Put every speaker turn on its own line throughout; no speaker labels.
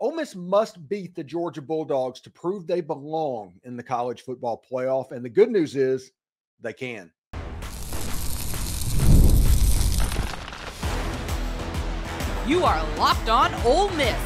Ole Miss must beat the Georgia Bulldogs to prove they belong in the college football playoff. And the good news is they can.
You are Locked On Ole Miss,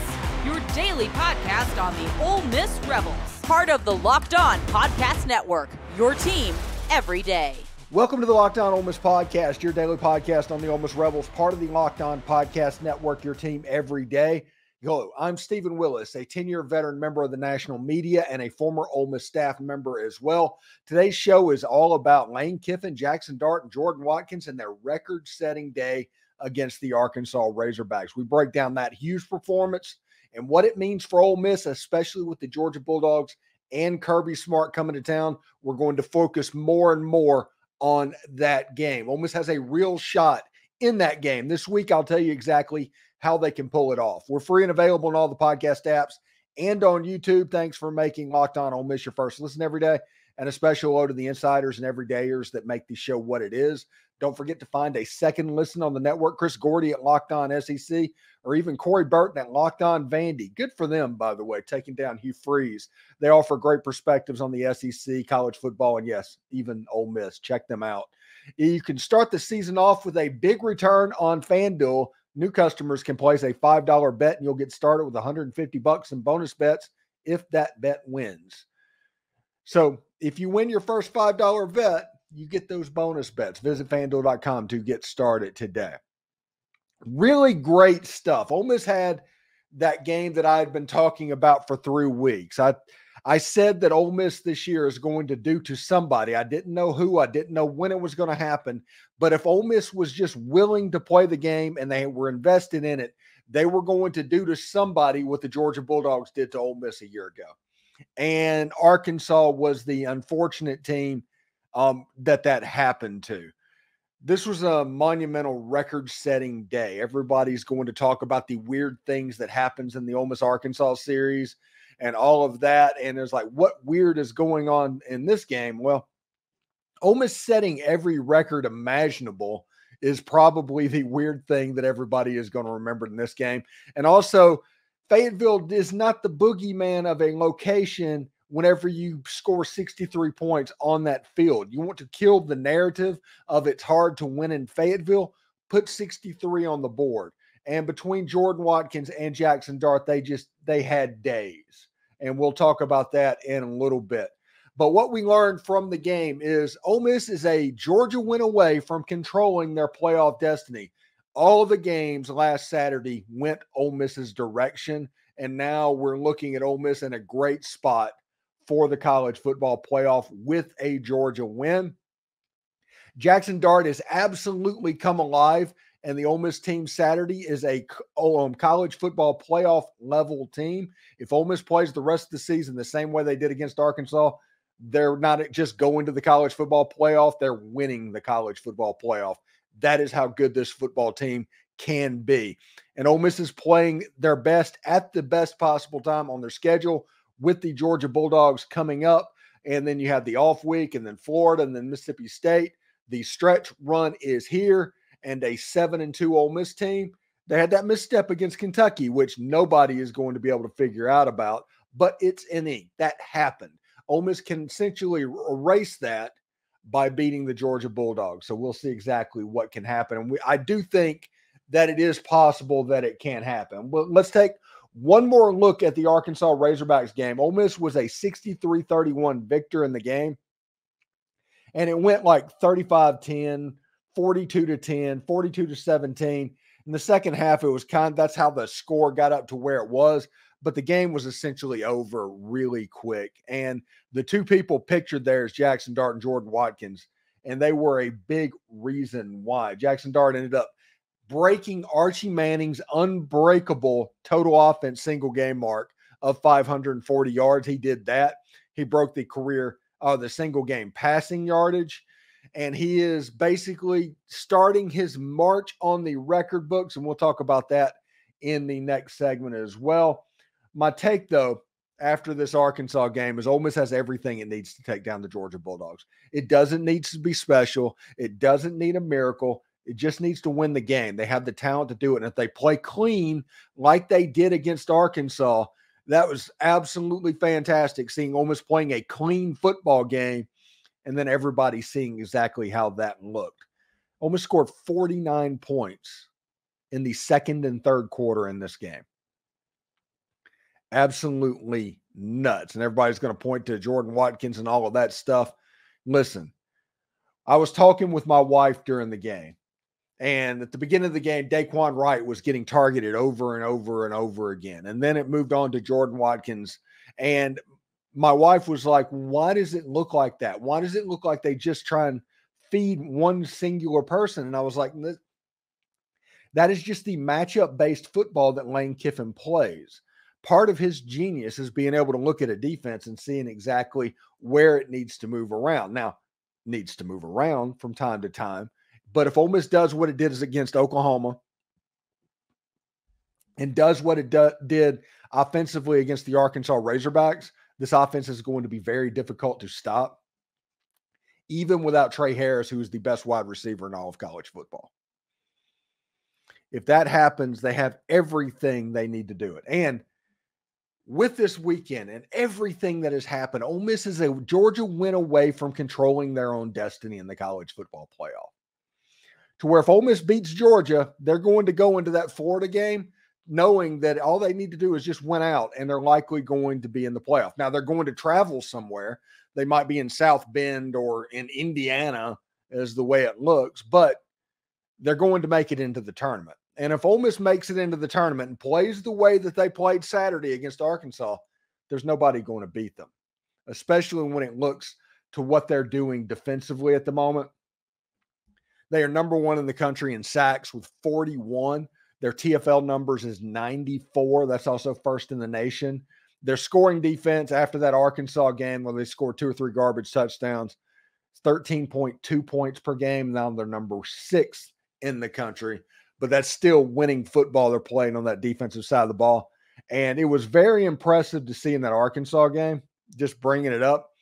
your daily podcast on the Ole Miss Rebels. Part of the Locked On Podcast Network, your team every day.
Welcome to the Locked On Ole Miss podcast, your daily podcast on the Ole Miss Rebels, part of the Locked On Podcast Network, your team every day. Hello, I'm Steven Willis, a 10-year veteran member of the national media and a former Ole Miss staff member as well. Today's show is all about Lane Kiffin, Jaxson Dart, and Jordan Watkins and their record-setting day against the Arkansas Razorbacks. We break down that huge performance and what it means for Ole Miss, especially with the Georgia Bulldogs and Kirby Smart coming to town. We're going to focus more and more on that game. Ole Miss has a real shot in that game. This week, I'll tell you exactly how they can pull it off. We're free and available on all the podcast apps and on YouTube. Thanks for making Locked On Ole Miss your first listen every day. And a special hello to the insiders and everydayers that make the show what it is. Don't forget to find a second listen on the network. Chris Gordy at Locked On SEC, or even Corey Burton at Locked On Vandy. Good for them, by the way, taking down Hugh Freeze. They offer great perspectives on the SEC, college football, and yes, even Ole Miss. Check them out. You can start the season off with a big return on FanDuel. New customers can place a $5 bet, and you'll get started with $150 in bonus bets if that bet wins. So if you win your first $5 bet, you get those bonus bets. Visit FanDuel.com to get started today. Really great stuff. Ole Miss had that game that I had been talking about for 3 weeks. I said that Ole Miss this year is going to do to somebody. I didn't know who. I didn't know when it was going to happen. But if Ole Miss was just willing to play the game and they were invested in it, they were going to do to somebody what the Georgia Bulldogs did to Ole Miss a year ago. And Arkansas was the unfortunate team that happened to. This was a monumental record-setting day. Everybody's going to talk about the weird things that happens in the Ole Miss Arkansas series and all of that. And it's like, what weird is going on in this game? Well, Ole Miss setting every record imaginable is probably the weird thing that everybody is going to remember in this game. And also, Fayetteville is not the boogeyman of a location whenever you score 63 points on that field. You want to kill the narrative of it's hard to win in Fayetteville, put 63 on the board. And between Jordan Watkins and Jaxson Dart, they had days. And we'll talk about that in a little bit. But what we learned from the game is Ole Miss is a Georgia win away from controlling their playoff destiny. All of the games last Saturday went Ole Miss's direction, and now we're looking at Ole Miss in a great spot for the college football playoff with a Georgia win. Jaxson Dart has absolutely come alive, and the Ole Miss team Saturday is a college football playoff level team. If Ole Miss plays the rest of the season the same way they did against Arkansas, they're not just going to the college football playoff, they're winning the college football playoff. That is how good this football team can be. And Ole Miss is playing their best at the best possible time on their schedule with the Georgia Bulldogs coming up. And then you have the off week, and then Florida, and then Mississippi State. The stretch run is here, and a 7-2 Ole Miss team. They had that misstep against Kentucky, which nobody is going to be able to figure out about, but it's inning. That happened. Ole Miss can essentially erase that by beating the Georgia Bulldogs. So we'll see exactly what can happen. And I do think that it is possible that it can happen. Well, let's take one more look at the Arkansas Razorbacks game. Ole Miss was a 63-31 victor in the game. And it went like 35-10, 42-10, 42-17. In the second half, it was that's how the score got up to where it was. But the game was essentially over really quick. And the two people pictured there is Jaxson Dart and Jordan Watkins. And they were a big reason why. Jaxson Dart ended up breaking Archie Manning's unbreakable total offense single game mark of 540 yards. He did that. He broke the single game passing yardage. And he is basically starting his march on the record books. And we'll talk about that in the next segment as well. My take, though, after this Arkansas game is Ole Miss has everything it needs to take down the Georgia Bulldogs. It doesn't need to be special. It doesn't need a miracle. It just needs to win the game. They have the talent to do it. And if they play clean like they did against Arkansas, that was absolutely fantastic, seeing Ole Miss playing a clean football game and then everybody seeing exactly how that looked. Ole Miss scored 49 points in the second and third quarter in this game. Absolutely nuts. And everybody's going to point to Jordan Watkins and all of that stuff. Listen, I was talking with my wife during the game, and at the beginning of the game, Daquan Wright was getting targeted over and over and over again. And then it moved on to Jordan Watkins. And my wife was like, why does it look like that? Why does it look like they just try and feed one singular person? And I was like, that is just the matchup-based football that Lane Kiffin plays. Part of his genius is being able to look at a defense and seeing exactly where it needs to move around. Now, needs to move around from time to time. But if Ole Miss does what it did against Oklahoma and does what it did offensively against the Arkansas Razorbacks, this offense is going to be very difficult to stop, even without Trey Harris, who is the best wide receiver in all of college football. If that happens, they have everything they need to do it. And with this weekend and everything that has happened, Ole Miss Georgia went away from controlling their own destiny in the college football playoff. To where if Ole Miss beats Georgia, they're going to go into that Florida game knowing that all they need to do is just win out, and they're likely going to be in the playoff. Now, they're going to travel somewhere. They might be in South Bend or in Indiana is the way it looks, but they're going to make it into the tournament. And if Ole Miss makes it into the tournament and plays the way that they played Saturday against Arkansas, there's nobody going to beat them, especially when it looks to what they're doing defensively at the moment. They are number one in the country in sacks with 41. Their TFL numbers is 94. That's also first in the nation. Their scoring defense after that Arkansas game where they scored 2 or 3 garbage touchdowns, 13.2 points per game. Now they're number 6 in the country, but that's still winning football they're playing on that defensive side of the ball. And it was very impressive to see in that Arkansas game, just bringing it up.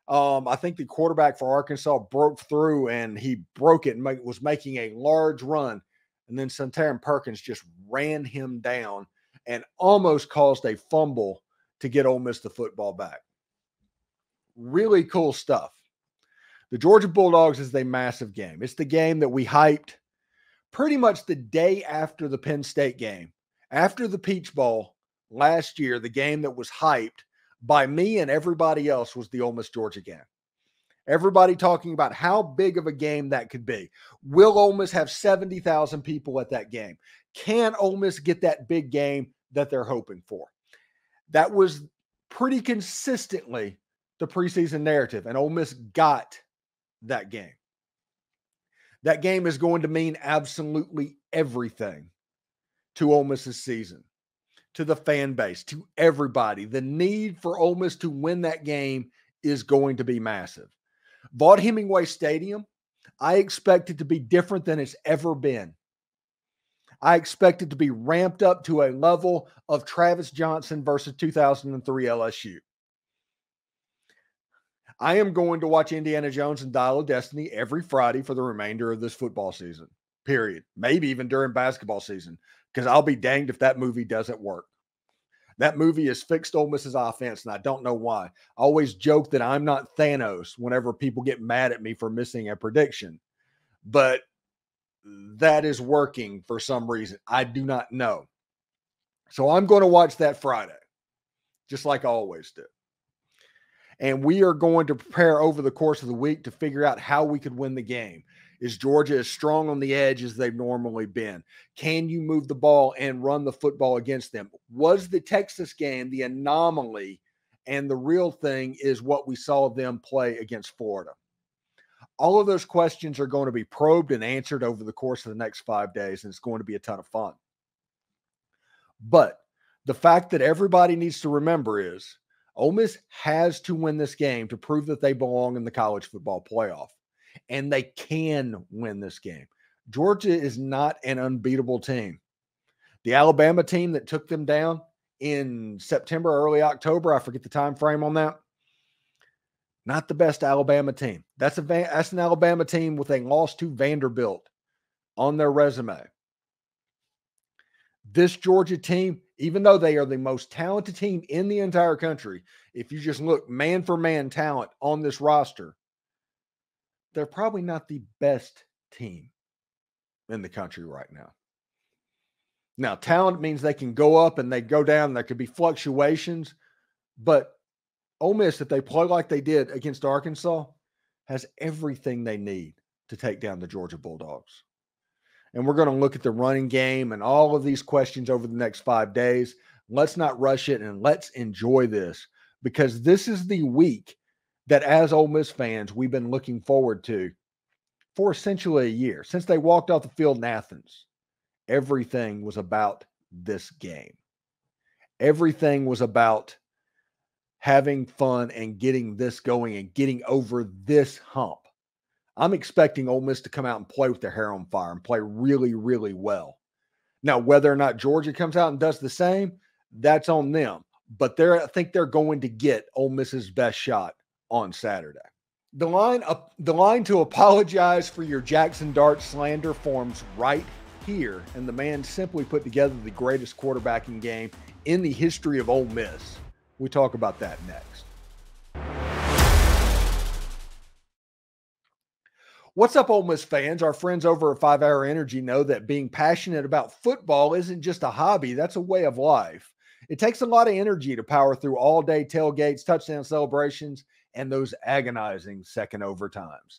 I think the quarterback for Arkansas broke through and he broke it and was making a large run. And then Santarin Perkins just ran him down and almost caused a fumble to get Ole Miss the football back. Really cool stuff. The Georgia Bulldogs is a massive game. It's the game that we hyped pretty much the day after the Penn State game. After the Peach Bowl last year, the game that was hyped by me and everybody else was the Ole Miss Georgia game. Everybody talking about how big of a game that could be. Will Ole Miss have 70,000 people at that game? Can Ole Miss get that big game that they're hoping for? That was pretty consistently the preseason narrative, and Ole Miss got that game. That game is going to mean absolutely everything to Ole Miss's season, to the fan base, to everybody. The need for Ole Miss to win that game is going to be massive. Vaught Hemingway Stadium, I expect it to be different than it's ever been. I expect it to be ramped up to a level of Travis Johnson versus 2003 LSU. I am going to watch Indiana Jones and Dial of Destiny every Friday for the remainder of this football season, period. Maybe even during basketball season, because I'll be danged if that movie doesn't work. That movie has fixed Ole Miss's offense, and I don't know why. I always joke that I'm not Thanos whenever people get mad at me for missing a prediction. But that is working for some reason. I do not know. So I'm going to watch that Friday, just like I always do. And we are going to prepare over the course of the week to figure out how we could win the game. Is Georgia as strong on the edge as they've normally been? Can you move the ball and run the football against them? Was the Texas game the anomaly, and the real thing is what we saw them play against Florida? All of those questions are going to be probed and answered over the course of the next 5 days, and it's going to be a ton of fun. But the fact that everybody needs to remember is Ole Miss has to win this game to prove that they belong in the college football playoff. And they can win this game. Georgia is not an unbeatable team. The Alabama team that took them down in September, early October, I forget the time frame on that, not the best Alabama team. That's an Alabama team with a loss to Vanderbilt on their resume. This Georgia team, even though they are the most talented team in the entire country, if you just look man for man talent on this roster, they're probably not the best team in the country right now. Now, talent means they can go up and they go down. There could be fluctuations, but Ole Miss, if they play like they did against Arkansas, has everything they need to take down the Georgia Bulldogs. And we're going to look at the running game and all of these questions over the next 5 days. Let's not rush it and let's enjoy this, because this is the week that as Ole Miss fans, we've been looking forward to for essentially a year. Since they walked off the field in Athens, everything was about this game. Everything was about having fun and getting this going and getting over this hump. I'm expecting Ole Miss to come out and play with their hair on fire and play really, really well. Now, whether or not Georgia comes out and does the same, that's on them. But I think they're going to get Ole Miss's best shot on Saturday. The line to apologize for your Jaxson Dart slander forms right here, and the man simply put together the greatest quarterbacking game in the history of Ole Miss. We talk about that next. What's up, Ole Miss fans? Our friends over at 5 Hour Energy know that being passionate about football isn't just a hobby, that's a way of life. It takes a lot of energy to power through all-day tailgates, touchdown celebrations, and those agonizing second overtimes.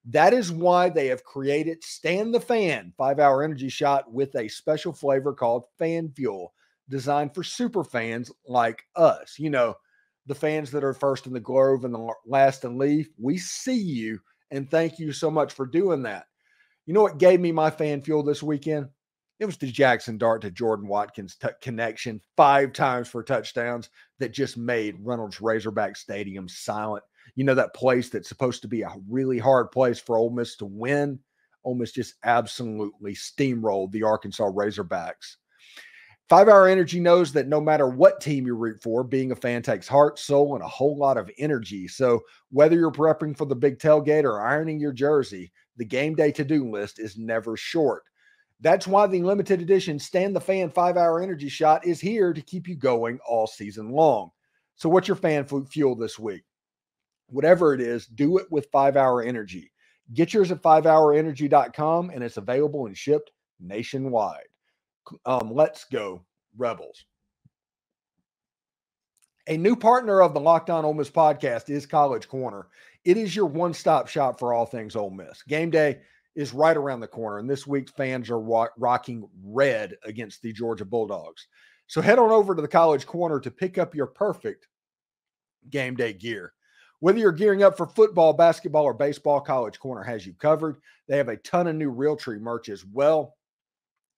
That is why they have created Stand the Fan 5 Hour Energy Shot with a special flavor called Fan Fuel, designed for super fans like us. You know, the fans that are first in the Grove and the last in leave. We see you, and thank you so much for doing that. You know what gave me my fan fuel this weekend? It was the Jaxson Dart to Jordan Watkins connection 5 times for touchdowns that just made Reynolds Razorback Stadium silent. You know, that place that's supposed to be a really hard place for Ole Miss to win. Ole Miss just absolutely steamrolled the Arkansas Razorbacks. 5 Hour Energy knows that no matter what team you root for, being a fan takes heart, soul, and a whole lot of energy. So whether you're prepping for the big tailgate or ironing your jersey, the game day to-do list is never short. That's why the limited edition Stand the Fan 5 Hour Energy Shot is here to keep you going all season long. So what's your fan fuel this week? Whatever it is, do it with 5 Hour Energy. Get yours at 5hourenergy.com, and it's available and shipped nationwide. Let's go, Rebels. A new partner of the Locked On Ole Miss podcast is College Corner. It is your one-stop shop for all things Ole Miss. Game day is right around the corner, and this week fans are rocking red against the Georgia Bulldogs. So head on over to the College Corner to pick up your perfect game day gear. Whether you're gearing up for football, basketball, or baseball, College Corner has you covered. They have a ton of new Realtree merch as well,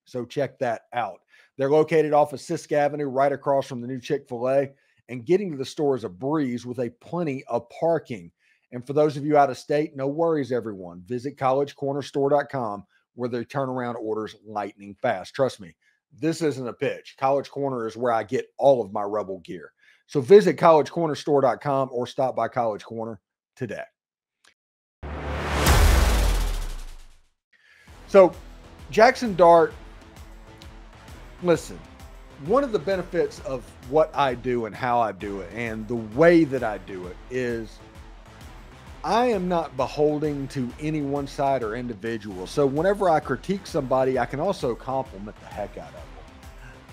so check that out. They're located off of Sisk Avenue, right across from the new Chick-fil-A, and getting to the store is a breeze with a plenty of parking. And for those of you out of state, no worries, everyone. Visit collegecornerstore.com, where they turn around orders lightning fast. Trust me, this isn't a pitch. College Corner is where I get all of my Rebel gear. So visit collegecornerstore.com or stop by College Corner today. So Jaxson Dart, listen, one of the benefits of what I do and how I do it and the way that I do it is I am not beholden to any one side or individual. So whenever I critique somebody, I can also compliment the heck out of them.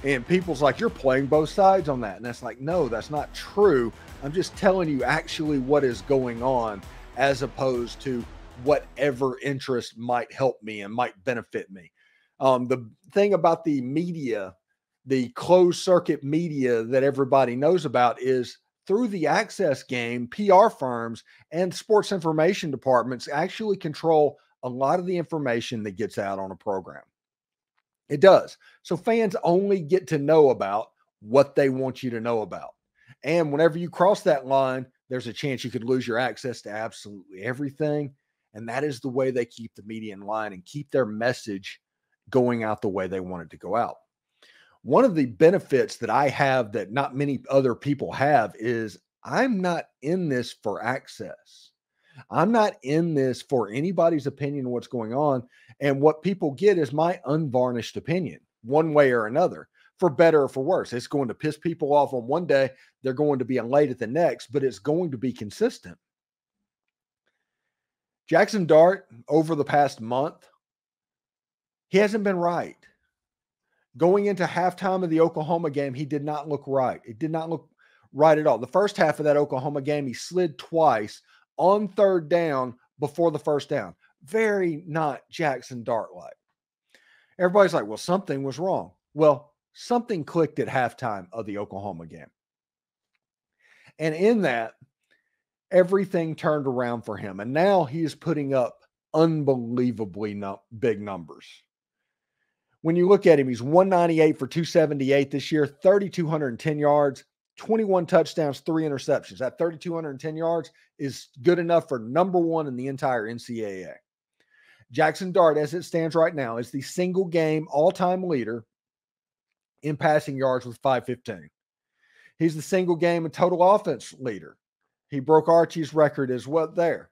And people's like, you're playing both sides on that. And that's like, no, that's not true. I'm just telling you actually what is going on, as opposed to whatever interest might help me and might benefit me. The thing about the media, the closed circuit media that everybody knows about, is through the access game, PR firms and sports information departments actually control a lot of the information that gets out on a program. It does. So fans only get to know about what they want you to know about. And whenever you cross that line, there's a chance you could lose your access to absolutely everything. And that is the way they keep the media in line and keep their message going out the way they want it to go out. One of the benefits that I have that not many other people have is I'm not in this for access. I'm not in this for anybody's opinion of what's going on. And what people get is my unvarnished opinion, one way or another, for better or for worse. It's going to piss people off on one day. They're going to be elated the next, but it's going to be consistent. Jaxson Dart, over the past month, he hasn't been right. Going into halftime of the Oklahoma game, he did not look right. It did not look right at all. The first half of that Oklahoma game, he slid twice on third down before the first down. Very not Jaxson Dart-like. Everybody's like, well, something was wrong. Well, something clicked at halftime of the Oklahoma game. And in that, everything turned around for him. And now he is putting up unbelievably big numbers. When you look at him, he's 198 for 278 this year, 3,210 yards, 21 touchdowns, 3 interceptions. That 3,210 yards is good enough for number one in the entire NCAA. Jaxson Dart, as it stands right now, is the single game all-time leader in passing yards with 515. He's the single game and total offense leader. He broke Archie's record as well there.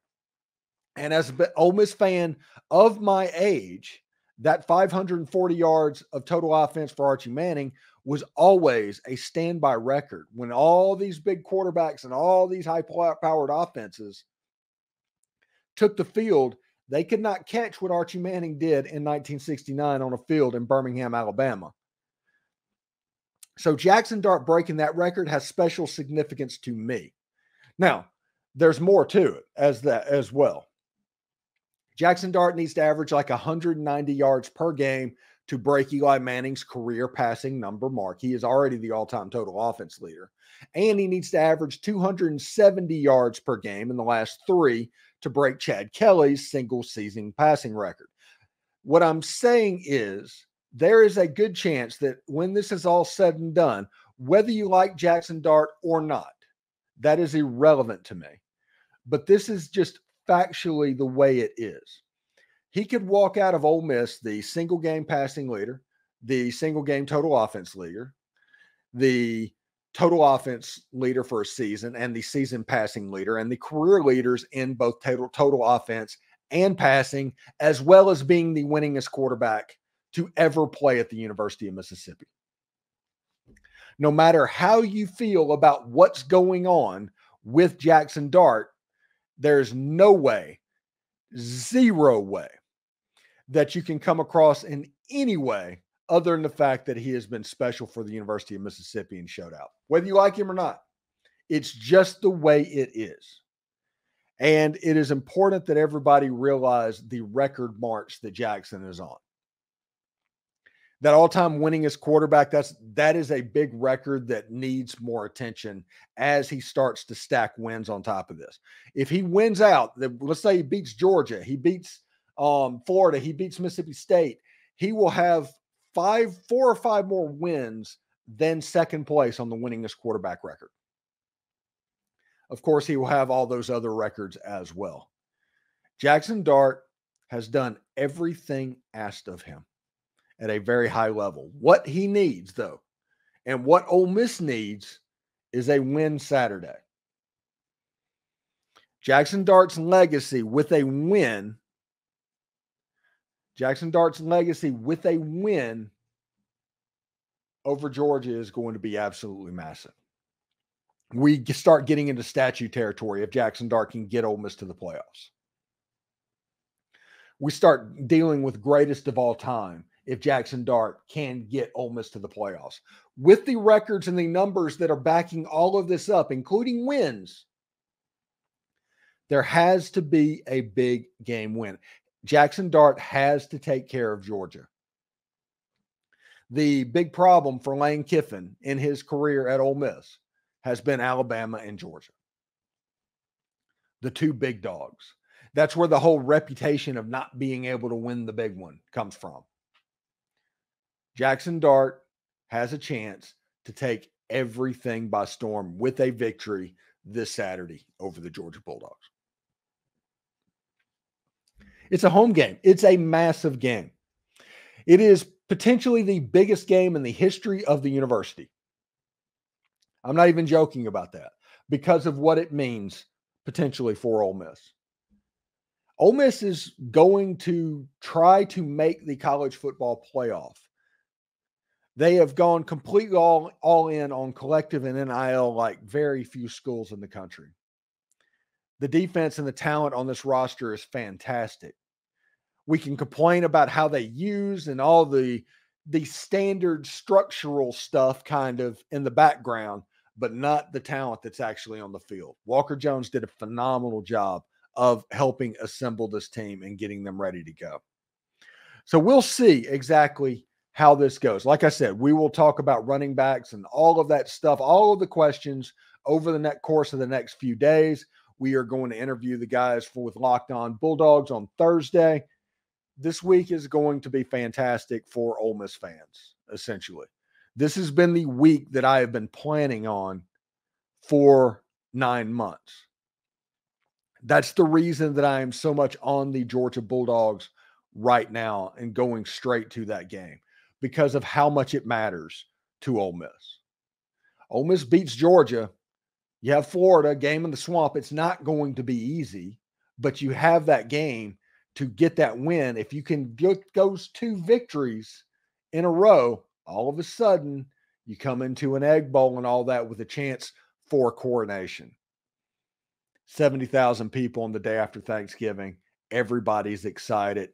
And as an Ole Miss fan of my age, that 540 yards of total offense for Archie Manning was always a standby record. When all these big quarterbacks and all these high-powered offenses took the field, they could not catch what Archie Manning did in 1969 on a field in Birmingham, Alabama. So Jaxson Dart breaking that record has special significance to me. Now, there's more to it as well. Jaxson Dart needs to average like 190 yards per game to break Eli Manning's career passing number mark. He is already the all-time total offense leader. And he needs to average 270 yards per game in the last 3 to break Chad Kelly's single-season passing record. What I'm saying is there is a good chance that when this is all said and done, whether you like Jaxson Dart or not, that is irrelevant to me. But this is just factually the way it is. He could walk out of Ole Miss the single game passing leader, the single game total offense leader, the total offense leader for a season, and the season passing leader, and the career leaders in both total offense and passing, as well as being the winningest quarterback to ever play at the University of Mississippi. No matter how you feel about what's going on with Jaxson Dart, there's no way, zero way, that you can come across in any way other than the fact that he has been special for the University of Mississippi in showdown. Whether you like him or not, it's just the way it is. And it is important that everybody realize the record march that Jaxson is on. That all-time winningest quarterback, that is a big record that needs more attention as he starts to stack wins on top of this. If he wins out, let's say he beats Georgia, he beats Florida, he beats Mississippi State, he will have 4 or 5 more wins than second place on the winningest quarterback record. Of course, he will have all those other records as well. Jaxson Dart has done everything asked of him at a very high level. What he needs, though, and what Ole Miss needs is a win Saturday. Jaxson Dart's legacy with a win, over Georgia is going to be absolutely massive. We start getting into statue territory if Jaxson Dart can get Ole Miss to the playoffs. We start dealing with greatest of all time if Jaxson Dart can get Ole Miss to the playoffs. With the records and the numbers that are backing all of this up, including wins, there has to be a big game win. Jaxson Dart has to take care of Georgia. The big problem for Lane Kiffin in his career at Ole Miss has been Alabama and Georgia. The two big dogs. That's where the whole reputation of not being able to win the big one comes from. Jaxson Dart has a chance to take everything by storm with a victory this Saturday over the Georgia Bulldogs. It's a home game. It's a massive game. It is potentially the biggest game in the history of the university. I'm not even joking about that because of what it means potentially for Ole Miss. Ole Miss is going to try to make the college football playoff. They have gone completely all in on collective and NIL like very few schools in the country. The defense and the talent on this roster is fantastic. We can complain about how they use and all the standard structural stuff kind of in the background, but not the talent that's actually on the field. Walker Jones did a phenomenal job of helping assemble this team and getting them ready to go. So we'll see exactly how this goes. Like I said, we will talk about running backs and all of that stuff, all of the questions over the course of the next few days. We are going to interview the guys with Locked On Bulldogs on Thursday. This week is going to be fantastic for Ole Miss fans, essentially. This has been the week that I have been planning on for 9 months. That's the reason that I am so much on the Georgia Bulldogs right now and going straight to that game, because of how much it matters to Ole Miss. Ole Miss beats Georgia. You have Florida, game in the swamp. It's not going to be easy, but you have that game to get that win. If you can get those 2 victories in a row, all of a sudden you come into an Egg Bowl and all that with a chance for a coronation. 70,000 people on the day after Thanksgiving. Everybody's excited,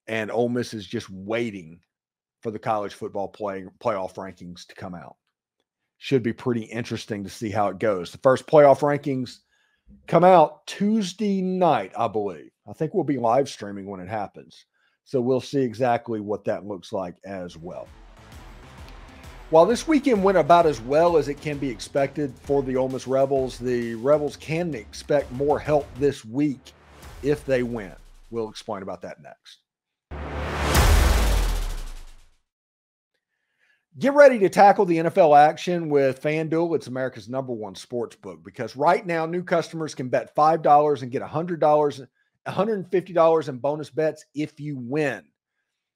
and Ole Miss is just waiting for the college football playoff rankings to come out. Should be pretty interesting to see how it goes. The first playoff rankings come out Tuesday night, I believe. I think we'll be live streaming when it happens. So we'll see exactly what that looks like as well. While this weekend went about as well as it can be expected for the Ole Miss Rebels, the Rebels can expect more help this week if they win. We'll explain about that next. Get ready to tackle the NFL action with FanDuel. It's America's #1 sports book, because right now new customers can bet $5 and get $100, $150 in bonus bets if you win.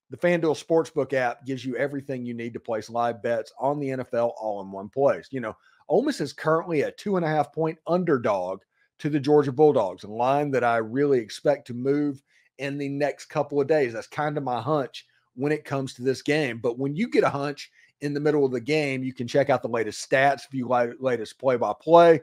The FanDuel Sportsbook app gives you everything you need to place live bets on the NFL all in one place. You know, Ole Miss is currently a 2.5-point underdog to the Georgia Bulldogs, a line that I really expect to move in the next couple of days. That's kind of my hunch when it comes to this game. But when you get a hunch in the middle of the game, you can check out the latest stats, view latest play-by-play,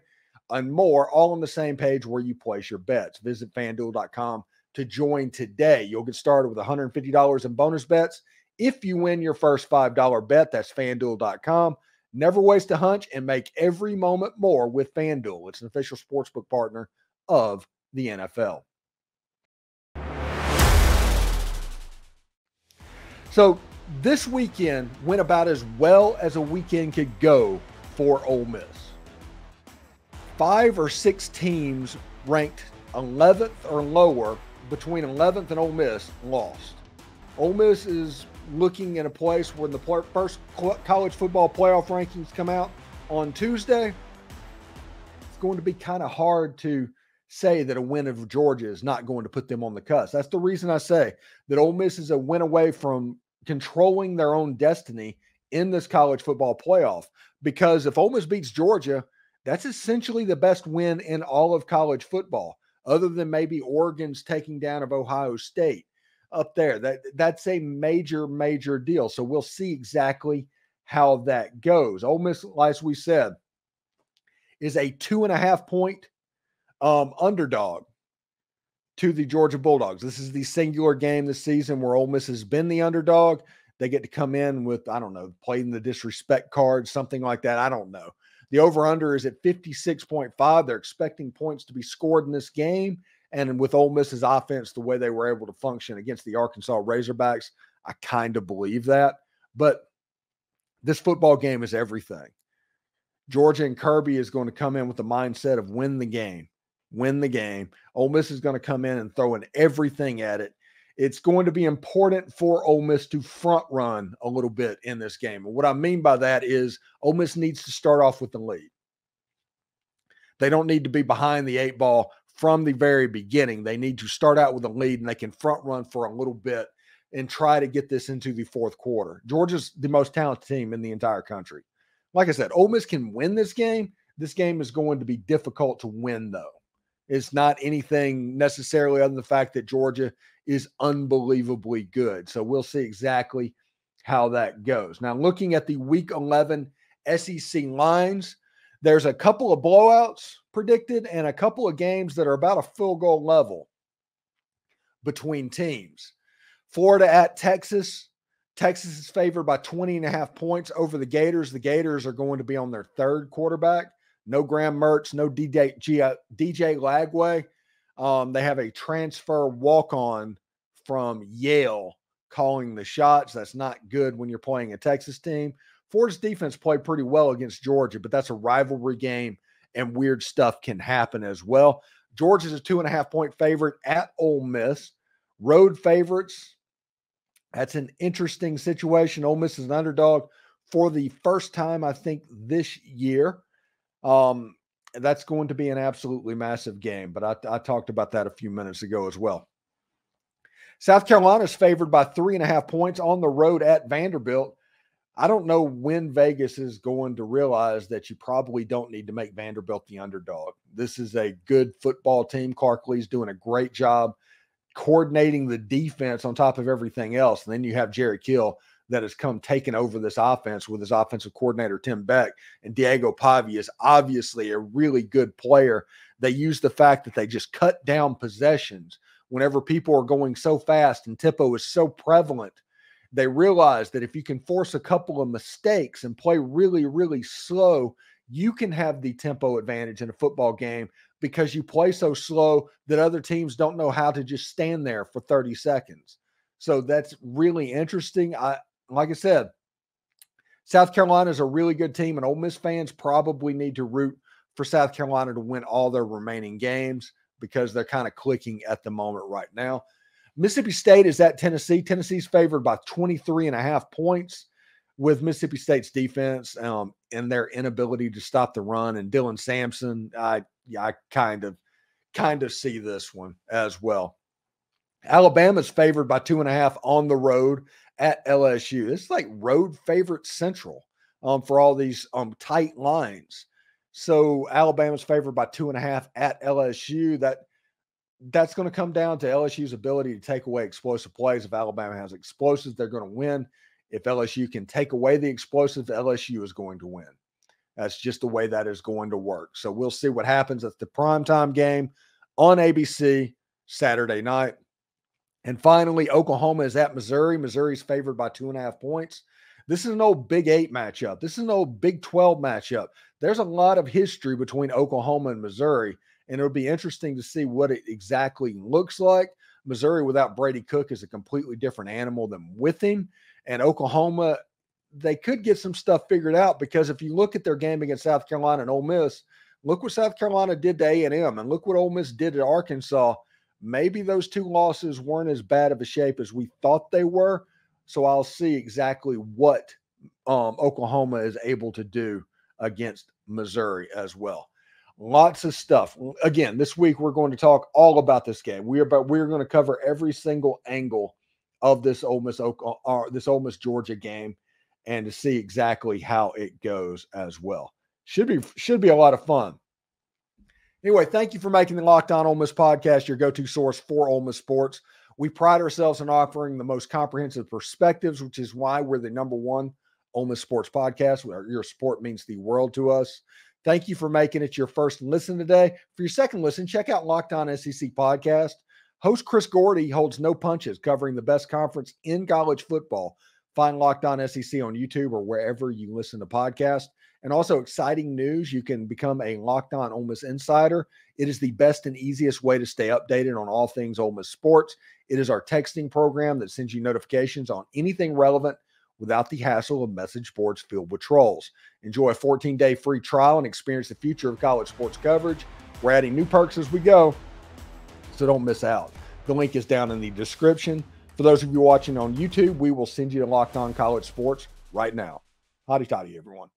and more, all on the same page where you place your bets. Visit FanDuel.com to join today. You'll get started with $150 in bonus bets if you win your first $5 bet. That's FanDuel.com. Never waste a hunch and make every moment more with FanDuel. It's an official sportsbook partner of the NFL. So this weekend went about as well as a weekend could go for Ole Miss. 5 or 6 teams ranked 11th or lower between 11th and Ole Miss lost. Ole Miss is looking in a place when the first college football playoff rankings come out on Tuesday. It's going to be kind of hard to say that a win of Georgia is not going to put them on the cusp. That's the reason I say that Ole Miss is a win away from controlling their own destiny in this college football playoff. Because if Ole Miss beats Georgia, that's essentially the best win in all of college football, other than maybe Oregon's taking down of Ohio State up there. That's a major, major deal. So we'll see exactly how that goes. Ole Miss, as we said, is a 2.5-point underdog to the Georgia Bulldogs. This is the singular game this season where Ole Miss has been the underdog. They get to come in with, I don't know, playing the disrespect card, something like that. I don't know. The over-under is at 56.5. They're expecting points to be scored in this game. And with Ole Miss's offense, the way they were able to function against the Arkansas Razorbacks, I kind of believe that. But this football game is everything. Georgia and Kirby is going to come in with the mindset of win the game. Win the game. Ole Miss is going to come in and throw in everything at it. It's going to be important for Ole Miss to front run a little bit in this game. And what I mean by that is Ole Miss needs to start off with the lead. They don't need to be behind the 8 ball from the very beginning. They need to start out with a lead, and they can front run for a little bit and try to get this into the fourth quarter. Georgia's the most talented team in the entire country. Like I said, Ole Miss can win this game. This game is going to be difficult to win, though. It's not anything necessarily other than the fact that Georgia is unbelievably good. So we'll see exactly how that goes. Now, looking at the Week 11 SEC lines, there's a couple of blowouts predicted and a couple of games that are about a field goal level between teams. Florida at Texas. Texas is favored by 20.5 points over the Gators. The Gators are going to be on their third quarterback. No Graham Mertz, no DJ Lagway. They have a transfer walk-on from Yale calling the shots. That's not good when you're playing a Texas team. Florida's defense played pretty well against Georgia, but that's a rivalry game, and weird stuff can happen as well. Georgia's a 2.5-point favorite at Ole Miss. Road favorites, that's an interesting situation. Ole Miss is an underdog for the first time, I think, this year. That's going to be an absolutely massive game, but I talked about that a few minutes ago as well. South Carolina is favored by 3.5 points on the road at Vanderbilt. I don't know when Vegas is going to realize that you probably don't need to make Vanderbilt the underdog. This is a good football team. Clark Lee's doing a great job coordinating the defense on top of everything else. And then you have Jerry Kill that has come taking over this offense with his offensive coordinator, Tim Beck. And Diego Pavia is obviously a really good player. They use the fact that they just cut down possessions whenever people are going so fast and tempo is so prevalent. They realize that if you can force a couple of mistakes and play really, really slow, you can have the tempo advantage in a football game because you play so slow that other teams don't know how to just stand there for 30 seconds. So that's really interesting. Like I said, South Carolina is a really good team, and Ole Miss fans probably need to root for South Carolina to win all their remaining games because they're kind of clicking at the moment right now. Mississippi State is at Tennessee. Tennessee's favored by 23.5 points with Mississippi State's defense and their inability to stop the run. And Dylan Sampson, I kind of see this one as well. Alabama's favored by 2.5 on the road at LSU. It's like road favorite central for all these tight lines. So Alabama's favored by 2.5 at LSU. That's going to come down to LSU's ability to take away explosive plays. If Alabama has explosives, they're going to win. If LSU can take away the explosives, LSU is going to win. That's just the way that is going to work. So we'll see what happens at the primetime game on ABC Saturday night. And finally, Oklahoma is at Missouri. Missouri's favored by 2.5 points. This is an old Big 8 matchup. This is an old Big 12 matchup. There's a lot of history between Oklahoma and Missouri, and it'll be interesting to see what it exactly looks like. Missouri without Brady Cook is a completely different animal than with him. And Oklahoma, they could get some stuff figured out because if you look at their game against South Carolina and Ole Miss, look what South Carolina did to A&M and look what Ole Miss did to Arkansas. Maybe those two losses weren't as bad of a shape as we thought they were. So I'll see exactly what Oklahoma is able to do against Missouri as well. Lots of stuff. Again, this week we're going to talk all about this game. We're going to cover every single angle of this Ole Miss Georgia game and to see exactly how it goes as well. Should be a lot of fun. Anyway, thank you for making the Locked On Ole Miss podcast your go-to source for Ole Miss sports. We pride ourselves in offering the most comprehensive perspectives, which is why we're the #1 Ole Miss sports podcast. Your support means the world to us. Thank you for making it your first listen today. For your second listen, check out Locked On SEC podcast. Host Chris Gordy holds no punches, covering the best conference in college football. Find Locked On SEC on YouTube or wherever you listen to podcasts. And also exciting news, you can become a Locked On Ole Miss Insider. It is the best and easiest way to stay updated on all things Ole Miss sports. It is our texting program that sends you notifications on anything relevant without the hassle of message boards filled with trolls. Enjoy a 14-day free trial and experience the future of college sports coverage. We're adding new perks as we go, so don't miss out. The link is down in the description. For those of you watching on YouTube, we will send you to Locked On College Sports right now. Hotty toddy, everyone.